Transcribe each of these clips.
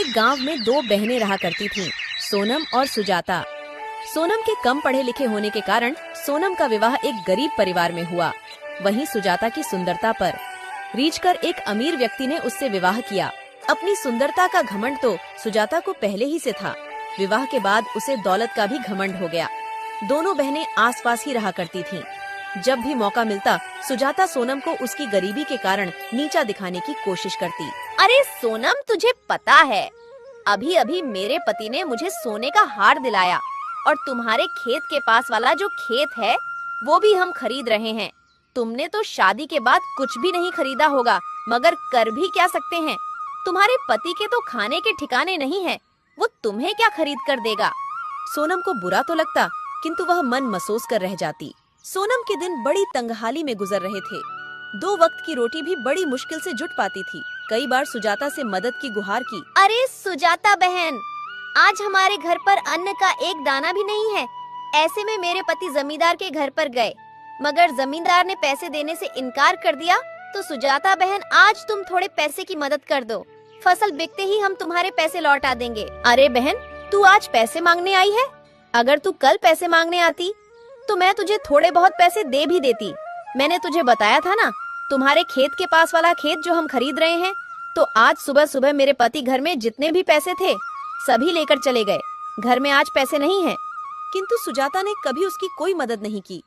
एक गांव में दो बहनें रहा करती थीं, सोनम और सुजाता। सोनम के कम पढ़े लिखे होने के कारण सोनम का विवाह एक गरीब परिवार में हुआ। वहीं सुजाता की सुंदरता पर रीझ कर एक अमीर व्यक्ति ने उससे विवाह किया। अपनी सुंदरता का घमंड तो सुजाता को पहले ही से था। विवाह के बाद उसे दौलत का भी घमंड हो गया। दोनों बहनें आसपास ही रहा करती थीं। जब भी मौका मिलता सुजाता सोनम को उसकी गरीबी के कारण नीचा दिखाने की कोशिश करती। अरे सोनम, तुझे पता है अभी अभी मेरे पति ने मुझे सोने का हार दिलाया और तुम्हारे खेत के पास वाला जो खेत है वो भी हम खरीद रहे हैं। तुमने तो शादी के बाद कुछ भी नहीं खरीदा होगा, मगर कर भी क्या सकते हैं। तुम्हारे पति के तो खाने के ठिकाने नहीं है, वो तुम्हें क्या खरीद कर देगा। सोनम को बुरा तो लगता किंतु वह मन महसूस कर रह जाती। सोनम के दिन बड़ी तंगहाली में गुजर रहे थे। 2 वक्त की रोटी भी बड़ी मुश्किल से जुट पाती थी। कई बार सुजाता से मदद की गुहार की। अरे सुजाता बहन, आज हमारे घर पर अन्न का एक दाना भी नहीं है। ऐसे में मेरे पति जमींदार के घर पर गए, मगर जमींदार ने पैसे देने से इनकार कर दिया। तो सुजाता बहन, आज तुम थोड़े पैसे की मदद कर दो। फसल बिकते ही हम तुम्हारे पैसे लौटा देंगे। अरे बहन, तू आज पैसे मांगने आई है? अगर तू कल पैसे मांगने आती तो मैं तुझे थोड़े बहुत पैसे दे भी देती। मैंने तुझे बताया था ना, तुम्हारे खेत के पास वाला खेत जो हम खरीद रहे हैं, तो आज सुबह सुबह मेरे पति घर में जितने भी पैसे थे सभी लेकर चले गए। घर में आज पैसे नहीं हैं। किंतु सुजाता ने कभी उसकी कोई मदद नहीं की।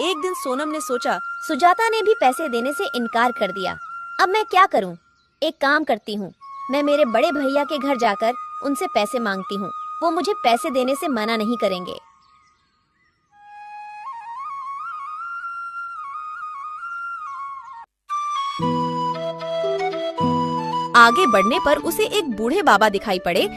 एक दिन सोनम ने सोचा, सुजाता ने भी पैसे देने से इनकार कर दिया। अब मैं क्या करूं? एक काम करती हूं, मैं मेरे बड़े भैया के घर जाकर उनसे पैसे मांगती हूं। वो मुझे पैसे देने से मना नहीं करेंगे। आगे बढ़ने पर उसे एक बूढ़े बाबा दिखाई पड़े।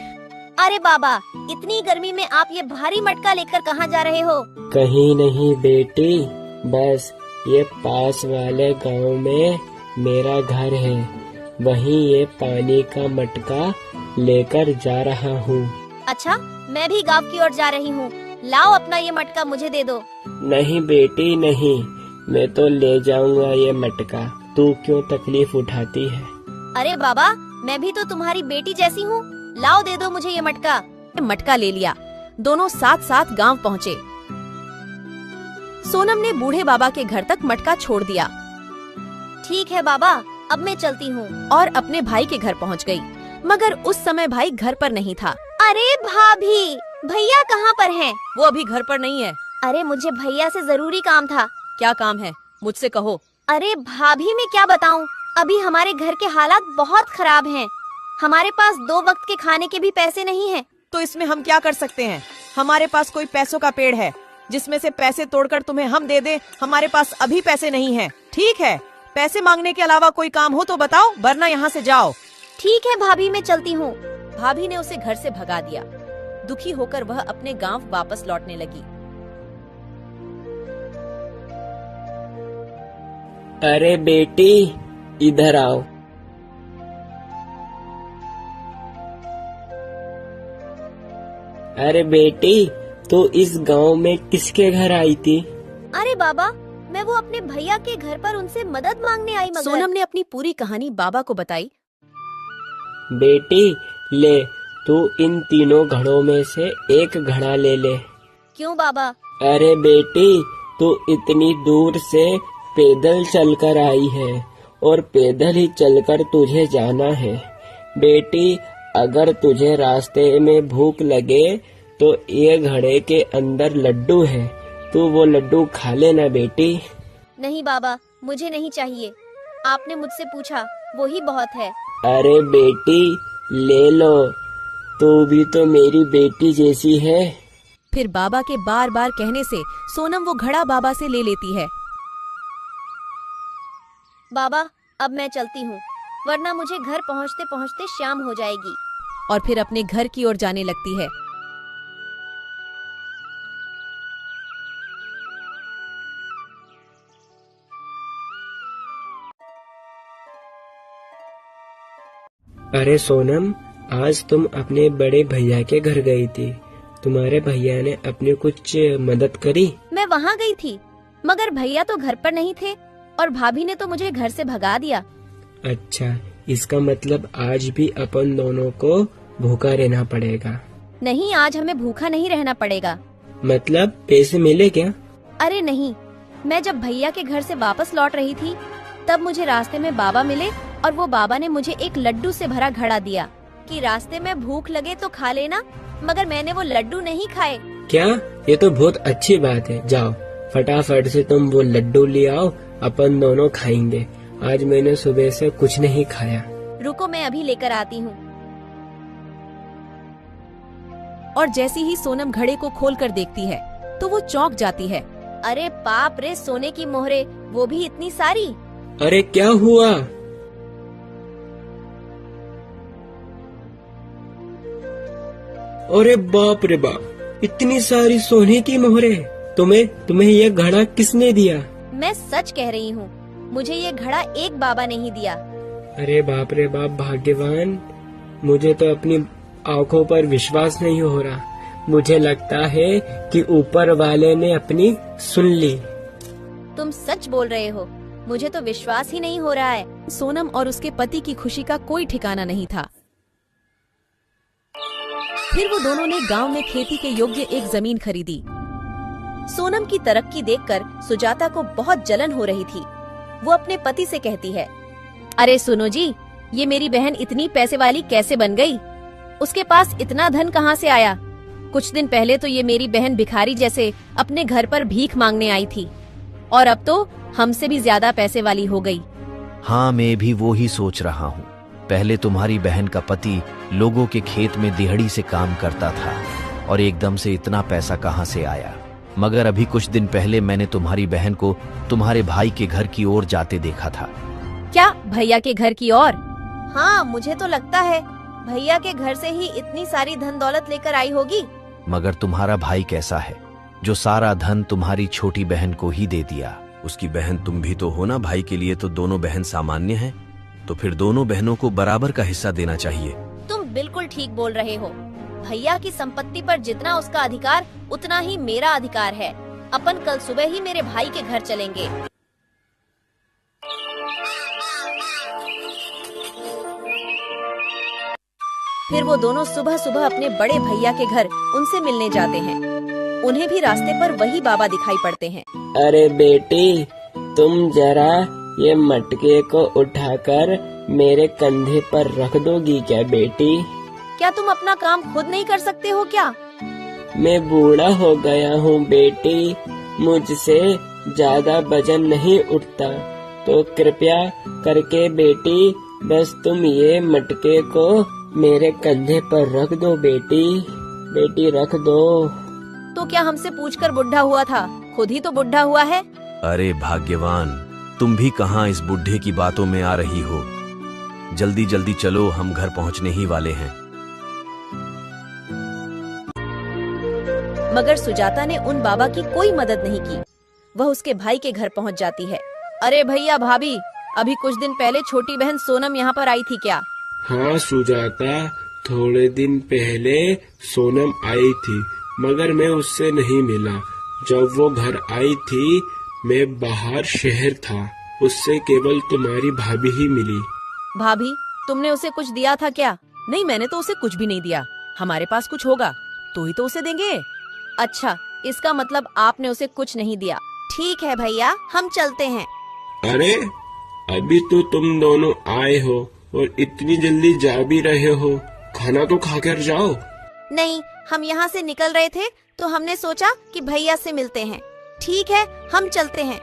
अरे बाबा, इतनी गर्मी में आप ये भारी मटका लेकर कहाँ जा रहे हो? कहीं नहीं बेटी, बस ये पास वाले गांव में मेरा घर है, वहीं ये पानी का मटका लेकर जा रहा हूँ। अच्छा, मैं भी गांव की ओर जा रही हूँ। लाओ अपना ये मटका मुझे दे दो। नहीं बेटी नहीं, मैं तो ले जाऊंगा ये मटका। तू क्यों तकलीफ उठाती है? अरे बाबा, मैं भी तो तुम्हारी बेटी जैसी हूँ। लाओ, दे दो मुझे ये मटका। मटका ले लिया। दोनों साथ साथ गांव पहुँचे। सोनम ने बूढ़े बाबा के घर तक मटका छोड़ दिया। ठीक है बाबा, अब मैं चलती हूँ। और अपने भाई के घर पहुँच गई, मगर उस समय भाई घर पर नहीं था। अरे भाभी, भैया कहाँ पर हैं? वो अभी घर पर नहीं है। अरे मुझे भैया से जरूरी काम था। क्या काम है, मुझसे कहो। अरे भाभी, मैं क्या बताऊँ, अभी हमारे घर के हालात बहुत खराब हैं। हमारे पास 2 वक्त के खाने के भी पैसे नहीं हैं। तो इसमें हम क्या कर सकते हैं? हमारे पास कोई पैसों का पेड़ है जिसमें से पैसे तोड़कर तुम्हें हम दे दें। हमारे पास अभी पैसे नहीं हैं। ठीक है, पैसे मांगने के अलावा कोई काम हो तो बताओ, वरना यहाँ से जाओ। ठीक है भाभी, मैं चलती हूँ। भाभी ने उसे घर से भगा दिया। दुखी होकर वह अपने गांव वापस लौटने लगी। अरे बेटी, इधर आओ। अरे बेटी, तो इस गांव में किसके घर आई थी? अरे बाबा, मैं वो अपने भैया के घर पर उनसे मदद मांगने आई। मगर सोनम ने अपनी पूरी कहानी बाबा को बताई। बेटी ले, तू इन तीनों घड़ों में से एक घड़ा ले ले। क्यों बाबा? अरे बेटी, तू इतनी दूर से पैदल चलकर आई है और पैदल ही चलकर तुझे जाना है। बेटी, अगर तुझे रास्ते में भूख लगे तो ये घड़े के अंदर लड्डू है, तू वो लड्डू खा लेना बेटी। नहीं बाबा, मुझे नहीं चाहिए। आपने मुझसे पूछा, वो ही बहुत है। अरे बेटी, ले लो, तू भी तो मेरी बेटी जैसी है। फिर बाबा के बार बार कहने से सोनम वो घड़ा बाबा से ले लेती है। बाबा, अब मैं चलती हूँ, वरना मुझे घर पहुँचते पहुँचते शाम हो जाएगी। और फिर अपने घर की ओर जाने लगती है। अरे सोनम, आज तुम अपने बड़े भैया के घर गई थी, तुम्हारे भैया ने अपनी कुछ मदद करी? मैं वहाँ गई थी, मगर भैया तो घर पर नहीं थे और भाभी ने तो मुझे घर से भगा दिया। अच्छा, इसका मतलब आज भी अपन दोनों को भूखा रहना पड़ेगा। नहीं, आज हमें भूखा नहीं रहना पड़ेगा। मतलब पैसे मिले क्या? अरे नहीं, मैं जब भैया के घर से वापस लौट रही थी तब मुझे रास्ते में बाबा मिले और वो बाबा ने मुझे एक लड्डू से भरा घड़ा दिया कि रास्ते में भूख लगे तो खा लेना, मगर मैंने वो लड्डू नहीं खाए। क्या? ये तो बहुत अच्छी बात है। जाओ फटाफट से तुम वो लड्डू ले आओ, अपन दोनों खाएंगे। आज मैंने सुबह से कुछ नहीं खाया। रुको, मैं अभी लेकर आती हूँ। और जैसी ही सोनम घड़े को खोलकर देखती है तो वो चौंक जाती है। अरे बाप रे, सोने की मोहरे, वो भी इतनी सारी। अरे क्या हुआ? अरे बाप रे बाप, इतनी सारी सोने की मोहरे। तुम्हें ये घड़ा किसने दिया? मैं सच कह रही हूँ, मुझे ये घड़ा एक बाबा ने ही दिया। अरे बाप रे बाप, भाग्यवान। मुझे तो अपनी आंखों पर विश्वास नहीं हो रहा। मुझे लगता है कि ऊपर वाले ने अपनी सुन ली। तुम सच बोल रहे हो, मुझे तो विश्वास ही नहीं हो रहा है। सोनम और उसके पति की खुशी का कोई ठिकाना नहीं था। फिर वो दोनों ने गांव में खेती के योग्य एक जमीन खरीदी। सोनम की तरक्की देखकर सुजाता को बहुत जलन हो रही थी। वो अपने पति से कहती है, अरे सुनो जी, ये मेरी बहन इतनी पैसे वाली कैसे बन गई? उसके पास इतना धन कहाँ से आया? कुछ दिन पहले तो ये मेरी बहन भिखारी जैसे अपने घर पर भीख मांगने आई थी और अब तो हमसे भी ज्यादा पैसे वाली हो गई। हाँ, मैं भी वो ही सोच रहा हूँ। पहले तुम्हारी बहन का पति लोगों के खेत में दिहाड़ी से काम करता था और एकदम से इतना पैसा कहाँ से आया? मगर अभी कुछ दिन पहले मैंने तुम्हारी बहन को तुम्हारे भाई के घर की ओर जाते देखा था। क्या, भैया के घर की ओर? हाँ, मुझे तो लगता है भैया के घर से ही इतनी सारी धन दौलत लेकर आई होगी। मगर तुम्हारा भाई कैसा है जो सारा धन तुम्हारी छोटी बहन को ही दे दिया? उसकी बहन तुम भी तो हो ना। भाई के लिए तो दोनों बहन सामान्य हैं, तो फिर दोनों बहनों को बराबर का हिस्सा देना चाहिए। तुम बिल्कुल ठीक बोल रहे हो। भैया की संपत्ति पर जितना उसका अधिकार उतना ही मेरा अधिकार है। अपन कल सुबह ही मेरे भाई के घर चलेंगे। फिर वो दोनों सुबह सुबह अपने बड़े भैया के घर उनसे मिलने जाते हैं। उन्हें भी रास्ते पर वही बाबा दिखाई पड़ते हैं। अरे बेटी, तुम जरा ये मटके को उठाकर मेरे कंधे पर रख दोगी क्या बेटी? क्या तुम अपना काम खुद नहीं कर सकते हो क्या? मैं बूढ़ा हो गया हूँ बेटी, मुझसे ज्यादा वजन नहीं उठता, तो कृपया करके बेटी बस तुम ये मटके को मेरे कंधे पर रख दो बेटी। बेटी रख दो। तो क्या हमसे पूछकर बुढ़ा हुआ था? खुद ही तो बुढ़ा हुआ है। अरे भाग्यवान, तुम भी कहाँ इस बुढ़े की बातों में आ रही हो? जल्दी जल्दी चलो, हम घर पहुँचने ही वाले हैं। मगर सुजाता ने उन बाबा की कोई मदद नहीं की। वह उसके भाई के घर पहुंच जाती है। अरे भैया, भाभी, अभी कुछ दिन पहले छोटी बहन सोनम यहाँ पर आई थी क्या? हाँ सुजाता, थोड़े दिन पहले सोनम आई थी, मगर मैं उससे नहीं मिला। जब वो घर आई थी मैं बाहर शहर था, उससे केवल तुम्हारी भाभी ही मिली। भाभी, तुमने उसे कुछ दिया था क्या? नहीं, मैंने तो उसे कुछ भी नहीं दिया। हमारे पास कुछ होगा तो ही तो उसे देंगे। अच्छा, इसका मतलब आपने उसे कुछ नहीं दिया। ठीक है भैया, हम चलते हैं। अरे अभी तो तुम दोनों आए हो और इतनी जल्दी जा भी रहे हो, खाना तो खाकर जाओ। नहीं, हम यहाँ से निकल रहे थे तो हमने सोचा कि भैया से मिलते हैं। ठीक है, हम चलते हैं।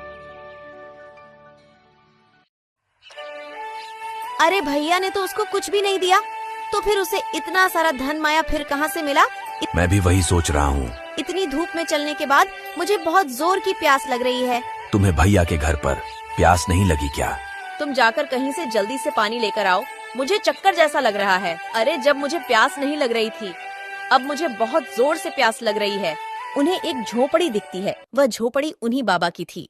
अरे भैया ने तो उसको कुछ भी नहीं दिया, तो फिर उसे इतना सारा धन माया फिर कहाँ से मिला? मैं भी वही सोच रहा हूँ। इतनी धूप में चलने के बाद मुझे बहुत जोर की प्यास लग रही है। तुम्हें भैया के घर पर प्यास नहीं लगी क्या? तुम जाकर कहीं से जल्दी से पानी लेकर आओ, मुझे चक्कर जैसा लग रहा है। अरे जब मुझे प्यास नहीं लग रही थी, अब मुझे बहुत जोर से प्यास लग रही है। उन्हें एक झोपड़ी दिखती है। वह झोपड़ी उन्हीं बाबा की थी।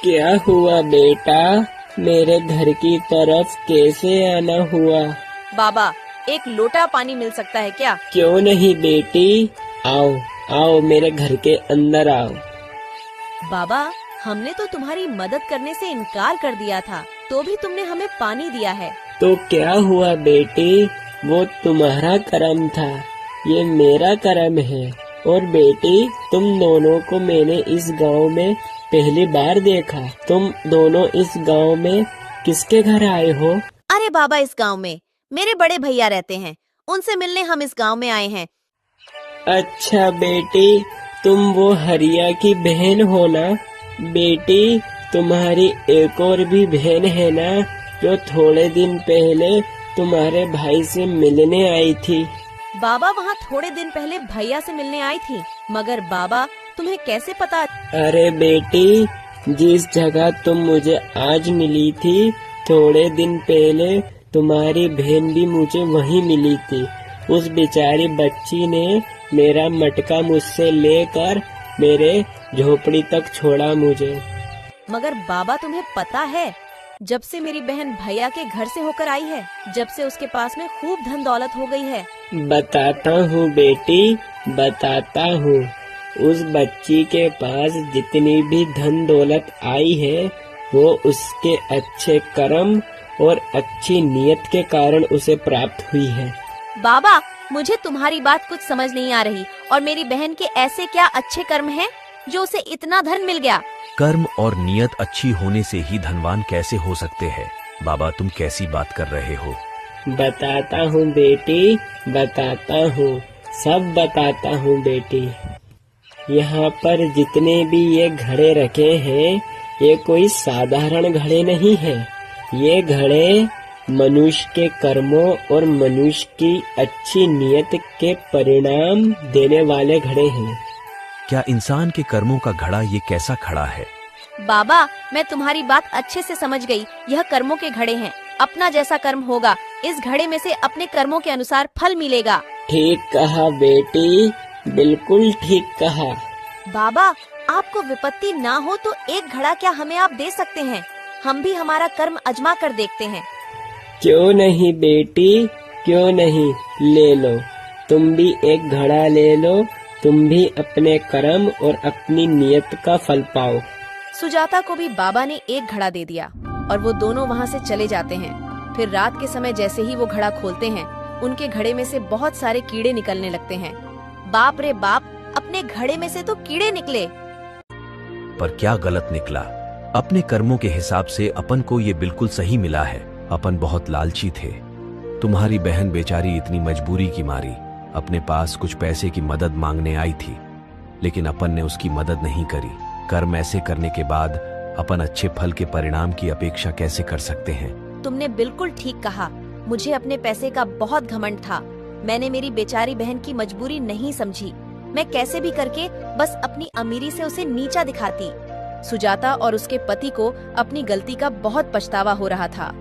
क्या हुआ बेटा, मेरे घर की तरफ कैसे आना हुआ? बाबा, एक लोटा पानी मिल सकता है क्या? क्यों नहीं बेटी, आओ आओ मेरे घर के अंदर आओ। बाबा, हमने तो तुम्हारी मदद करने से इनकार कर दिया था, तो भी तुमने हमें पानी दिया है। तो क्या हुआ बेटी, वो तुम्हारा कर्म था, ये मेरा कर्म है। और बेटी, तुम दोनों को मैंने इस गांव में पहली बार देखा। तुम दोनों इस गांव में किसके घर आए हो? अरे बाबा, इस गांव में मेरे बड़े भैया रहते हैं, उनसे मिलने हम इस गांव में आए हैं। अच्छा बेटी, तुम वो हरिया की बहन हो ना? बेटी, तुम्हारी एक और भी बहन है ना, जो थोड़े दिन पहले तुम्हारे भाई से मिलने आई थी? बाबा, वहाँ थोड़े दिन पहले भैया से मिलने आई थी, मगर बाबा तुम्हें कैसे पता? अरे बेटी, जिस जगह तुम मुझे आज मिली थी, थोड़े दिन पहले तुम्हारी बहन भी मुझे वहीं मिली थी। उस बेचारी बच्ची ने मेरा मटका मुझसे लेकर मेरे झोपड़ी तक छोड़ा मुझे। मगर बाबा, तुम्हें पता है, जब से मेरी बहन भैया के घर से होकर आई है, जब से उसके पास में खूब धन दौलत हो गई है। बताता हूँ बेटी, बताता हूँ। उस बच्ची के पास जितनी भी धन दौलत आई है, वो उसके अच्छे कर्म और अच्छी नियत के कारण उसे प्राप्त हुई है। बाबा, मुझे तुम्हारी बात कुछ समझ नहीं आ रही। और मेरी बहन के ऐसे क्या अच्छे कर्म हैं जो उसे इतना धन मिल गया? कर्म और नियत अच्छी होने से ही धनवान कैसे हो सकते हैं? बाबा, तुम कैसी बात कर रहे हो? बताता हूँ बेटी, बताता हूँ, सब बताता हूँ बेटी। यहाँ पर जितने भी ये घड़े रखे हैं, ये कोई साधारण घड़े नहीं है। ये घड़े मनुष्य के कर्मों और मनुष्य की अच्छी नियत के परिणाम देने वाले घड़े हैं। क्या इंसान के कर्मों का घड़ा ये कैसा खड़ा है? बाबा, मैं तुम्हारी बात अच्छे से समझ गई। यह कर्मों के घड़े हैं। अपना जैसा कर्म होगा, इस घड़े में से अपने कर्मों के अनुसार फल मिलेगा। ठीक कहा बेटी, बिल्कुल ठीक कहा। बाबा, आपको विपत्ति ना हो तो एक घड़ा क्या हमें आप दे सकते हैं? हम भी हमारा कर्म अजमा कर देखते हैं। क्यों नहीं बेटी, क्यों नहीं, ले लो। तुम भी एक घड़ा ले लो, तुम भी अपने कर्म और अपनी नियत का फल पाओ। सुजाता को भी बाबा ने एक घड़ा दे दिया और वो दोनों वहाँ से चले जाते हैं। फिर रात के समय जैसे ही वो घड़ा खोलते हैं, उनके घड़े में से बहुत सारे कीड़े निकलने लगते हैं। बाप रे बाप, अपने घड़े में से तो कीड़े निकले। पर क्या गलत निकला? अपने कर्मों के हिसाब से अपन को ये बिल्कुल सही मिला है। अपन बहुत लालची थे। तुम्हारी बहन बेचारी इतनी मजबूरी की मारी अपने पास कुछ पैसे की मदद मांगने आई थी, लेकिन अपन ने उसकी मदद नहीं करी। कर्म ऐसे करने के बाद अपन अच्छे फल के परिणाम की अपेक्षा कैसे कर सकते हैं? तुमने बिल्कुल ठीक कहा। मुझे अपने पैसे का बहुत घमंड था। मैंने मेरी बेचारी बहन की मजबूरी नहीं समझी। मैं कैसे भी करके बस अपनी अमीरी से उसे नीचा दिखाती। सुजाता और उसके पति को अपनी गलती का बहुत पछतावा हो रहा था।